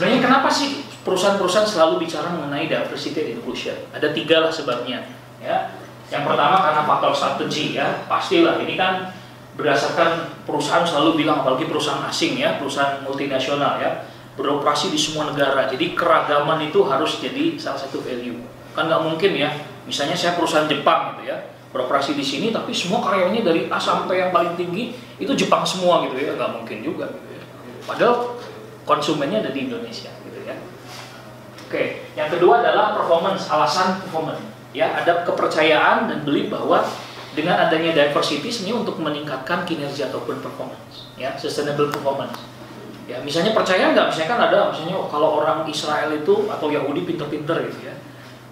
Sebenarnya kenapa sih perusahaan-perusahaan selalu bicara mengenai diversity and inclusion? Ada 3 lah sebabnya. Ya. Yang pertama karena faktor strategi ya, pastilah ini kan berdasarkan perusahaan selalu bilang, apalagi perusahaan asing ya, perusahaan multinasional ya, beroperasi di semua negara. Jadi keragaman itu harus jadi salah satu value. Kan nggak mungkin ya, misalnya saya perusahaan Jepang gitu ya, beroperasi di sini tapi semua karyawannya dari A sampai yang paling tinggi itu Jepang semua gitu ya, nggak mungkin juga gitu ya. Padahal konsumennya ada di Indonesia gitu ya. Oke, yang kedua adalah performance, alasan performance. Ya, ada kepercayaan dan belief bahwa dengan adanya diversity ini untuk meningkatkan kinerja ataupun performance, ya, sustainable performance. Ya, misalnya percaya nggak? Misalnya kan ada, misalnya kalau orang Israel itu atau Yahudi pinter-pinter gitu ya.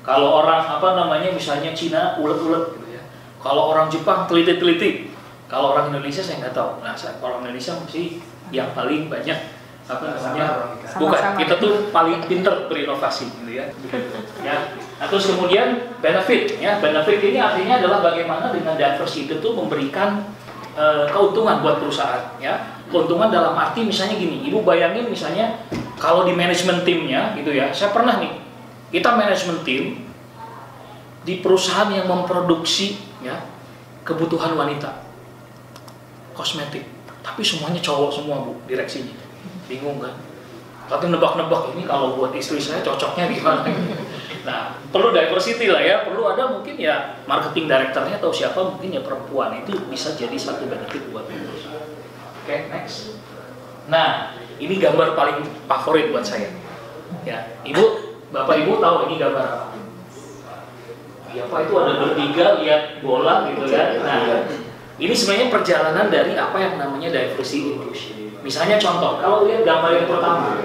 Kalau orang apa namanya, misalnya Cina ulet-ulet gitu ya. Kalau orang Jepang teliti-teliti. Kalau orang Indonesia saya nggak tahu. Nah, kalau Indonesia mesti yang paling banyak apa namanya, bukan, kita tuh paling pinter berinovasi gitu ya. Ya. Nah, terus kemudian benefit ya, benefit ini artinya adalah bagaimana dengan diversity itu memberikan keuntungan buat perusahaan ya. Keuntungan dalam arti misalnya gini, ibu bayangin misalnya kalau di manajemen timnya gitu ya, saya pernah nih, kita manajemen tim di perusahaan yang memproduksi ya kebutuhan wanita, kosmetik, tapi semuanya cowok semua bu, direksinya. Bingung kan? Tapi nebak-nebak ini kalau buat istri saya cocoknya gimana? Nah, perlu diversity lah ya, perlu ada mungkin ya marketing directornya atau siapa mungkin ya perempuan, itu bisa jadi satu benefit buat perusahaan. Oke, next. Nah, ini gambar paling favorit buat saya. Ya, ibu, bapak ibu tahu ini gambar apa? Ya, apa itu ada bertiga lihat bola gitu kan? Nah, ini sebenarnya perjalanan dari apa yang namanya diversity inclusion. Misalnya contoh, kalau lihat gambar yang pertama,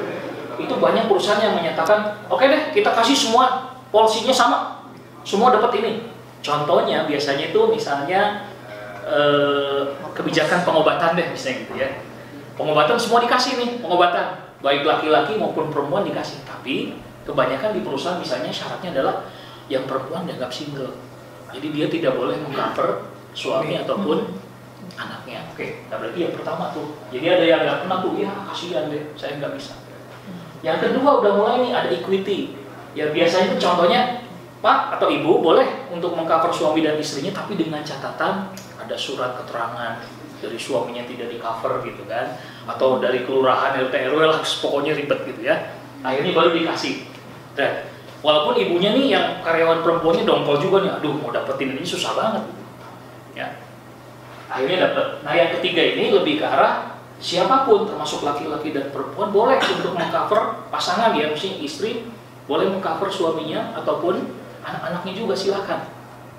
itu banyak perusahaan yang menyatakan, oke deh, kita kasih semua polisinya sama, semua dapat ini. Contohnya biasanya itu misalnya kebijakan pengobatan deh, misalnya gitu ya. Pengobatan semua dikasih nih, pengobatan, baik laki-laki maupun perempuan dikasih. Tapi kebanyakan di perusahaan misalnya syaratnya adalah yang perempuan dianggap single. Jadi dia tidak boleh mengcover suami ataupun anaknya. Oke, nah berarti yang pertama tuh. Jadi ada yang nggak pernah tuh, ya kasihan deh, saya nggak bisa. Yang kedua udah mulai nih ada equity. Ya biasanya itu contohnya Pak atau Ibu boleh untuk mengcover suami dan istrinya, tapi dengan catatan ada surat keterangan dari suaminya tidak di cover gitu kan, atau dari kelurahan RT RW lah, pokoknya ribet gitu ya. Akhirnya baru dikasih. Dan walaupun ibunya nih yang karyawan perempuannya dongkol juga nih, aduh mau dapetin ini susah banget. Ya. Akhirnya dapat. Nah yang ketiga ini lebih ke arah siapapun termasuk laki-laki dan perempuan boleh untuk mengcover pasangan ya, misalnya istri boleh mengcover suaminya ataupun anak-anaknya juga, silakan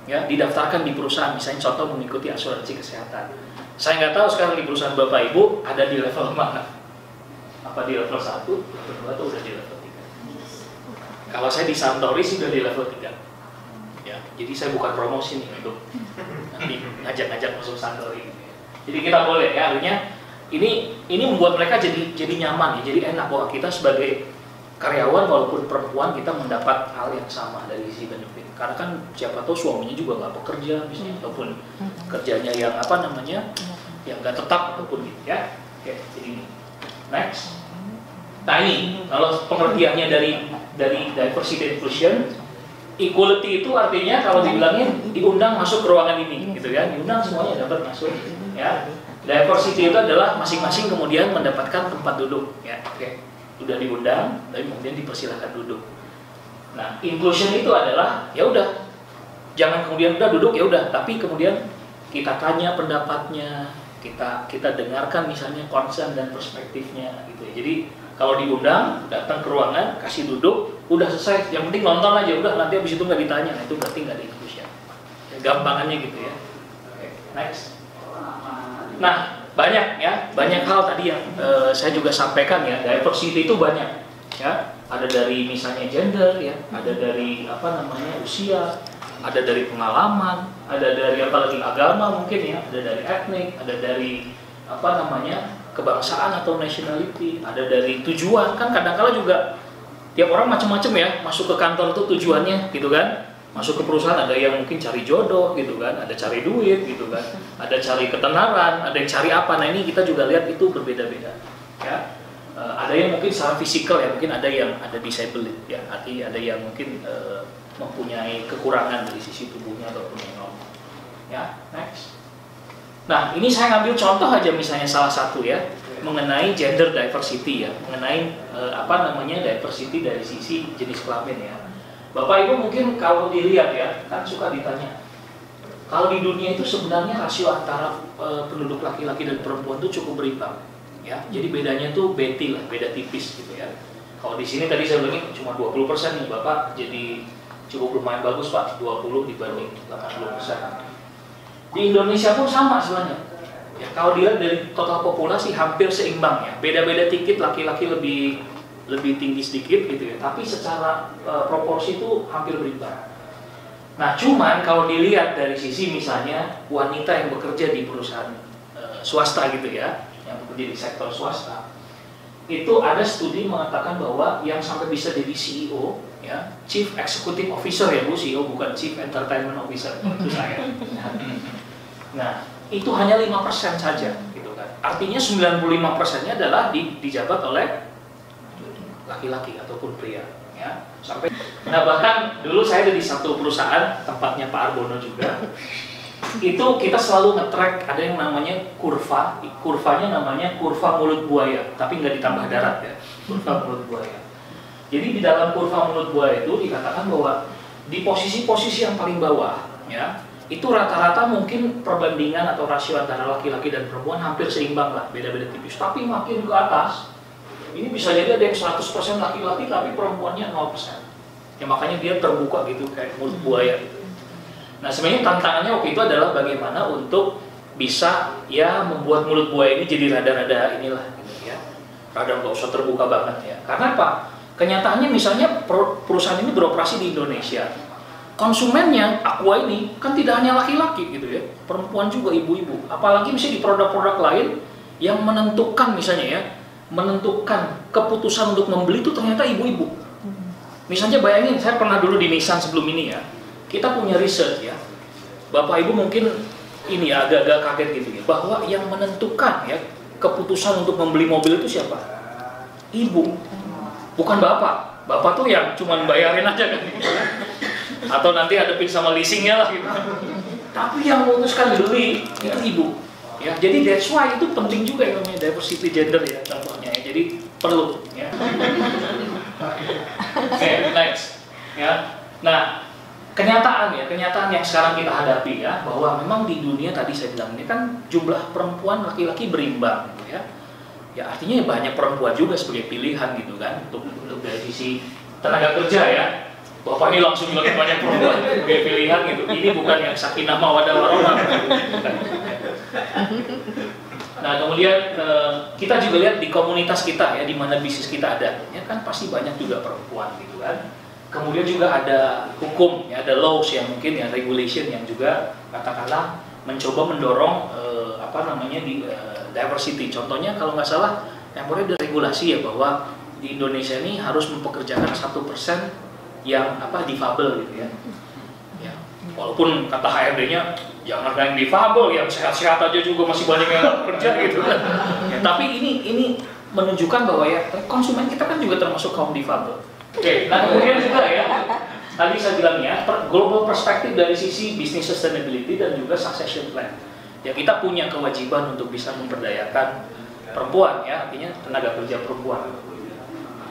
ya, didaftarkan di perusahaan, misalnya contoh mengikuti asuransi kesehatan. Saya nggak tahu sekarang di perusahaan bapak ibu ada di level mana, apa di level 1, level 2 atau udah di level 3. Kalau saya di Santori sih udah di level 3 ya, jadi saya bukan promosi nih untuk nanti ngajak-ngajak masuk Santori. Jadi kita boleh ya, artinya ini membuat mereka jadi nyaman ya, jadi enak bahwa kita sebagai karyawan walaupun perempuan kita mendapat hal yang sama dari sisi benefit. Karena kan siapa tahu suaminya juga nggak bekerja misalnya, ataupun kerjanya yang apa namanya, yang nggak tetap ataupun gitu ya. Oke, jadi ini next. Nah ini kalau pengertiannya dari diversity inclusion, equality itu artinya kalau dibilangin diundang masuk ke ruangan ini gitu ya, diundang semuanya dapat masuk ya. Diversity itu adalah masing-masing kemudian mendapatkan tempat duduk ya. Oke, udah diundang tapi kemudian dipersilahkan duduk. Nah inclusion itu adalah ya udah, jangan kemudian udah duduk ya udah, tapi kemudian kita tanya pendapatnya, kita dengarkan misalnya concern dan perspektifnya gitu ya. Jadi kalau diundang, datang ke ruangan, kasih duduk, udah selesai. Yang penting nonton aja, udah nanti habis itu nggak ditanya. Nah itu berarti nggak ada inclusion. Ya, gampangannya gitu ya. Oke, next. Nah banyak ya, banyak hal tadi yang saya juga sampaikan ya. Diversity itu banyak ya. Ada dari misalnya gender ya, ada dari apa namanya usia, ada dari pengalaman, ada dari apalagi agama mungkin ya, ada dari etnik, ada dari apa namanya kebangsaan atau nationality, ada dari tujuan. Kan kadang-kala juga tiap orang macam-macam ya, masuk ke kantor itu tujuannya gitu kan, masuk ke perusahaan ada yang mungkin cari jodoh gitu kan, ada cari duit gitu kan, ada cari ketenaran, ada yang cari apa. Nah ini kita juga lihat itu berbeda-beda ya. ada yang mungkin secara fisikal ya, mungkin ada yang ada disability ya, artinya ada yang mungkin mempunyai kekurangan dari sisi tubuhnya ataupun yang normal. Ya, next. Nah, ini saya ngambil contoh aja misalnya salah satu ya, mengenai gender diversity ya, mengenai diversity dari sisi jenis kelamin ya. Bapak Ibu mungkin kalau dilihat ya, kan suka ditanya, kalau di dunia itu sebenarnya rasio antara penduduk laki-laki dan perempuan itu cukup berimbang. Ya, jadi bedanya tuh beti lah, beda tipis gitu ya. Kalau di sini tadi saya bilang cuma 20% nih, Bapak jadi cukup lumayan bagus Pak, 20 dibanding 80%. Di Indonesia pun sama sebenarnya. Ya, kalau dilihat dari total populasi hampir seimbang ya. Beda-beda dikit, laki-laki lebih tinggi sedikit gitu ya. Tapi secara proporsi itu hampir berimbang. Nah, cuman kalau dilihat dari sisi misalnya wanita yang bekerja di perusahaan swasta gitu ya, yang bekerja di sektor swasta, itu ada studi mengatakan bahwa yang sampai bisa jadi CEO ya, Chief Executive Officer ya Bu, CEO bukan Chief Entertainment Officer, itu saya. Nah, itu hanya 5% saja gitu kan. Artinya 95%-nya adalah dijabat oleh laki-laki ataupun pria ya. Sampai nah, bahkan dulu saya ada di satu perusahaan tempatnya Pak Arbono juga. Itu kita selalu nge-track, ada yang namanya kurvanya namanya kurva mulut buaya, tapi nggak ditambah darat ya, kurva mulut buaya. Jadi di dalam kurva mulut buaya itu dikatakan bahwa di posisi-posisi yang paling bawah ya, itu rata-rata mungkin perbandingan atau rasio antara laki-laki dan perempuan hampir seimbang lah, beda-beda tipis. Tapi makin ke atas, ini bisa jadi ada yang 100% laki-laki tapi perempuannya 0%. Ya makanya dia terbuka gitu kayak mulut buaya gitu. Nah, sebenarnya tantangannya waktu itu adalah bagaimana untuk bisa ya membuat mulut buaya ini jadi rada-rada inilah gitu ya. Rada nggak usah terbuka banget ya. Karena apa? Kenyataannya misalnya perusahaan ini beroperasi di Indonesia. Konsumennya Aqua ini kan tidak hanya laki-laki gitu ya. Perempuan juga, ibu-ibu. Apalagi misalnya di produk-produk lain yang menentukan misalnya ya, menentukan keputusan untuk membeli itu ternyata ibu-ibu. Misalnya bayangin, saya pernah dulu di Nissan sebelum ini ya. Kita punya research ya, Bapak Ibu mungkin ini ya agak-agak kaget gitu ya, bahwa yang menentukan ya keputusan untuk membeli mobil itu siapa? Ibu, bukan bapak. Bapak tuh yang cuman bayarin aja kan gitu ya. Atau nanti hadapin sama leasingnya lah gitu. Tapi yang memutuskan beli itu ibu. Ya, jadi that's why itu penting juga yang namanya diversity gender ya contohnya ya. Jadi perlu ya. Oke, next ya. Nah, kenyataan yang sekarang kita hadapi ya, bahwa memang di dunia tadi saya bilang ini kan jumlah perempuan laki-laki berimbang gitu ya. Ya artinya banyak perempuan juga sebagai pilihan gitu kan untuk dari sisi tenaga kerja ya. Bapak ini langsung bilang banyak perempuan sebagai pilihan gitu. Ini bukan yang sakinah mawaddah warahmah. Nah, kemudian kita juga lihat di komunitas kita ya, di mana bisnis kita ada, ya kan pasti banyak juga perempuan gitu kan. Kemudian juga ada hukum, ya, ada laws yang mungkin ya regulation yang juga katakanlah mencoba mendorong diversity. Contohnya kalau nggak salah tempornya ada regulasi ya bahwa di Indonesia ini harus mempekerjakan 1% yang difabel gitu ya. Ya, walaupun kata HRD-nya jangan yang difabel, yang sehat-sehat aja juga masih banyak yang nggak kerja gitu kan. Ya, tapi ini menunjukkan bahwa ya konsumen kita kan juga termasuk kaum difabel. Oke, nah kemudian juga ya, tadi saya bilang ya, global perspektif dari sisi business sustainability dan juga succession plan. Ya kita punya kewajiban untuk bisa memberdayakan perempuan ya, artinya tenaga kerja perempuan.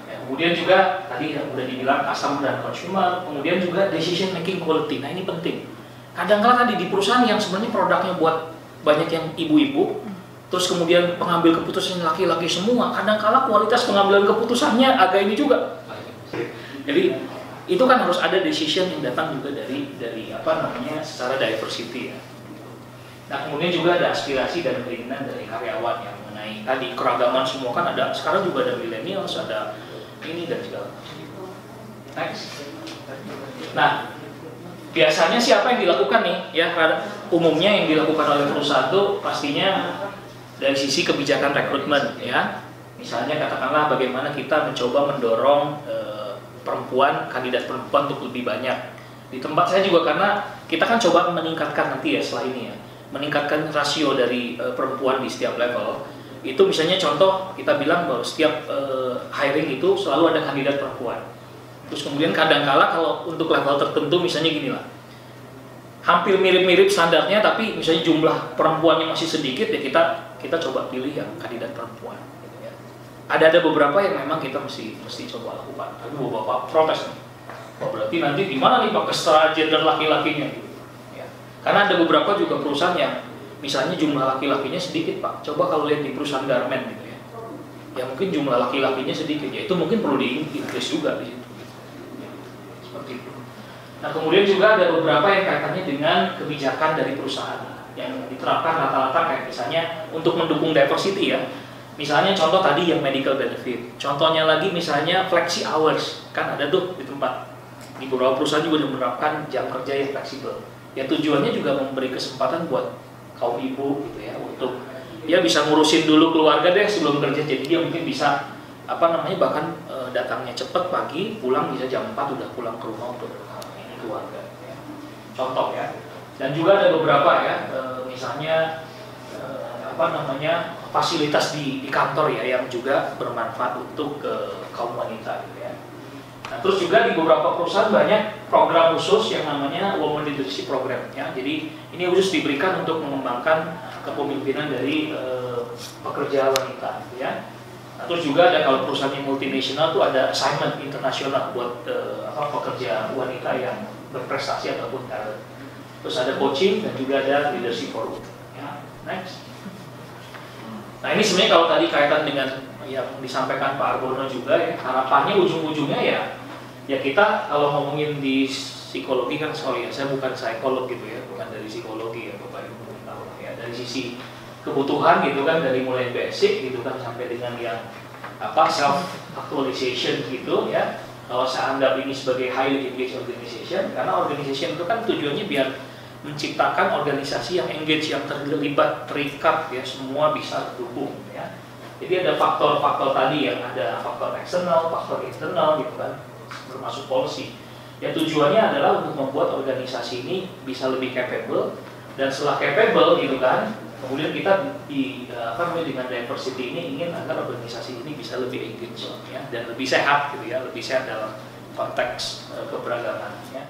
Ya, kemudian juga tadi yang udah dibilang customer dan consumer, kemudian juga decision making quality. Nah ini penting. Kadang-kadang tadi di perusahaan yang sebenarnya produknya buat banyak yang ibu-ibu, terus kemudian pengambil keputusan laki-laki semua, kadang-kala kualitas pengambilan keputusannya agak ini juga. Jadi itu kan harus ada decision yang datang juga dari secara diversity ya. Nah kemudian juga ada aspirasi dan keinginan dari karyawan yang mengenai tadi keragaman semua kan ada, sekarang juga ada millennials, ada ini dan segala macam. Next. Nah biasanya siapa yang dilakukan nih ya, umumnya yang dilakukan oleh perusahaan itu pastinya dari sisi kebijakan rekrutmen ya. Misalnya katakanlah bagaimana kita mencoba mendorong kandidat perempuan untuk lebih banyak di tempat saya juga, karena kita kan coba meningkatkan nanti ya setelah ini ya, meningkatkan rasio dari perempuan di setiap level. itu misalnya contoh kita bilang bahwa setiap hiring itu selalu ada kandidat perempuan. Terus kemudian kadang-kala kalau untuk level tertentu misalnya gini lah, hampir mirip-mirip standarnya tapi misalnya jumlah perempuannya masih sedikit ya kita coba pilih yang kandidat perempuan. Gitu ya. Ada beberapa yang memang kita mesti coba lakukan. Tapi beberapa protes nih. Oh, berarti nanti gimana nih Pak kesetaraan gender laki-lakinya? Gitu. Ya. Karena ada beberapa juga perusahaan yang misalnya jumlah laki-lakinya sedikit Pak. Coba kalau lihat di perusahaan garment gitu ya. Ya mungkin jumlah laki-lakinya sedikit ya. Itu mungkin perlu di-increase juga di situ. Ya. Seperti itu. Nah kemudian juga ada beberapa yang kaitannya dengan kebijakan dari perusahaan yang diterapkan rata-rata kayak misalnya untuk mendukung diversity ya. Misalnya contoh tadi yang medical benefit. Contohnya lagi misalnya flexi hours. Kan ada tuh di tempat. Di beberapa perusahaan juga menerapkan jam kerja yang fleksibel. Ya tujuannya juga memberi kesempatan buat kaum ibu gitu ya untuk dia bisa ngurusin dulu keluarga deh sebelum kerja, jadi dia mungkin bisa bahkan datangnya cepat pagi, pulang bisa jam 4 udah pulang ke rumah untuk keluarga ya. Contoh ya. Dan juga ada beberapa ya misalnya fasilitas di kantor ya yang juga bermanfaat untuk kaum wanita gitu ya. Nah, terus juga di beberapa perusahaan banyak program khusus yang namanya Women Leadership Program ya. Jadi ini khusus diberikan untuk mengembangkan kepemimpinan dari pekerja wanita gitu ya. Nah, terus juga ada kalau perusahaan yang multinasional tuh ada assignment internasional buat pekerja wanita yang berprestasi ataupun talent. Terus ada coaching dan juga ada leadership forum ya. Next. Nah, ini sebenarnya kalau tadi kaitan dengan yang disampaikan Pak Argono juga ya, harapannya ujung-ujungnya ya kita kalau ngomongin di psikologi kan, sorry ya, saya bukan psikolog gitu ya, bukan dari psikologi ya Bapak Ibu tahu ya, dari sisi kebutuhan gitu kan, dari mulai basic gitu kan sampai dengan yang self actualization gitu ya. Kalau saya anggap ini sebagai highly engaged organization, karena organization itu kan tujuannya biar menciptakan organisasi yang engage, yang terlibat, terikat ya, semua bisa dukung ya. Jadi ada faktor-faktor tadi yang ada faktor eksternal, faktor internal gitu kan, termasuk policy. Ya tujuannya adalah untuk membuat organisasi ini bisa lebih capable, dan setelah capable gitu kan, kemudian kita dengan diversity ini ingin agar organisasi ini bisa lebih engage ya, dan lebih sehat gitu ya, lebih sehat dalam konteks keberagaman ya.